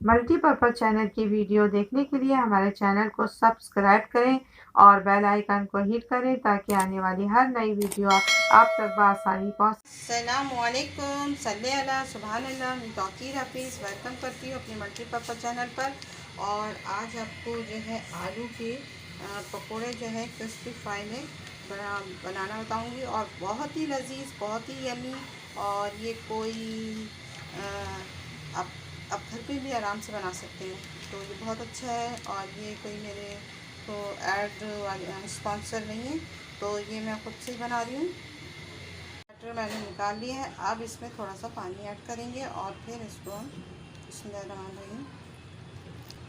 Multipurpose channel की video देखने के लिए हमारे चैनल को सब्सक्राइब करें और बेल आइकन को हिट करें ताकि आने वाली हर नई वीडियो आप तक बआसानी पहुँच। अस्सलामुअलैकुम, सल्ले अला सुबहानल्लाह, मैं तौकीर हफीज़ वेलकम करती हूँ अपने मल्टीपर्पज़ चैनल पर। और आज आपको जो है आलू के पकोड़े जो है क्रिस्पी फ्राई में बनाना बताऊँगी और बहुत ही लजीज, बहुत ही यमी। और ये कोई आप घर पे भी आराम से बना सकते हैं, तो ये बहुत अच्छा है। और ये कोई मेरे को ऐड स्पॉन्सर नहीं है, तो ये मैं खुद से ही बना रही हूँ। बैटर मैंने निकाल लिया है। अब इसमें थोड़ा सा पानी ऐड करेंगे और फिर इसको बिस्मिल्लाहिर्रहमानिर्रहीम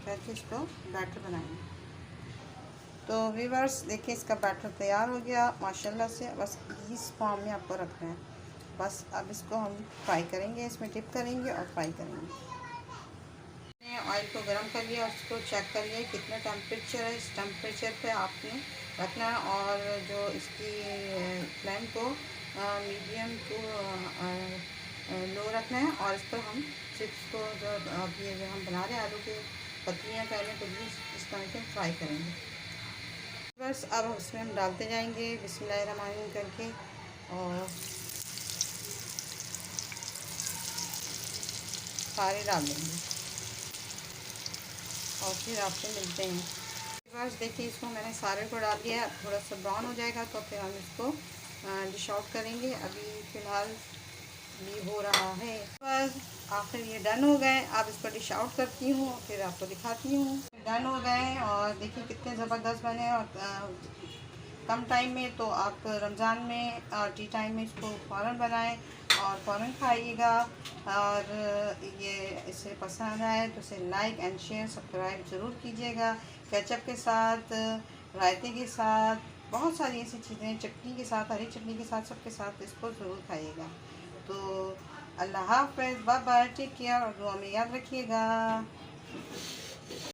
करके इसको बैटर बनाएंगे। तो व्यूअर्स देखिए, इसका बैटर तैयार हो गया माशाल्लाह से। बस इस फॉर्म में आपको रखना है। बस अब इसको हम फ्राई करेंगे, इसमें डिप करेंगे और फ्राई करेंगे। ऑयल को गर्म कर लिया, उसको चेक कर लिया कितना टेम्परेचर है। इस टेम्परेचर पे आपने रखना है और जो इसकी फ्लेम को मीडियम टू लो रखना है। और इस पर हम चिप्स को जो अभी जो हम बना रहे हैं आलू के पत्तियाँ पहले कुछ भी इस तरह से फ्राई करेंगे। बस अब उसमें हम डालते जाएंगे बिस्मिल्लाहिर्रहमानिर्रहीम करके और सारे डाल देंगे और फिर आपसे मिलते हैं। बस देखिए, इसको मैंने सारे को डाल दिया है। थोड़ा सा ब्राउन हो जाएगा तो फिर हम इसको डिश आउट करेंगे। अभी फ़िलहाल ये हो रहा है। बस आखिर ये डन हो गए। अब इसको डिश आउट करती हूँ फिर आपको दिखाती हूँ। डन हो गए और देखिए कितने ज़बरदस्त बने। और कम टाइम में, तो आप रमज़ान में टी टाइम में इसको फ़ौरन बनाएं और फ़ौरन खाइएगा। और ये इसे पसंद आए तो इसे लाइक एंड शेयर सब्सक्राइब ज़रूर कीजिएगा। केचप के साथ, रायते के साथ, बहुत सारी ऐसी चीज़ें, चटनी के साथ, हरी चटनी के साथ, सबके साथ इसको ज़रूर खाइएगा। तो अल्लाह हाफ़िज़, बाय बाय, टेक केयर और दुआ में याद रखिएगा।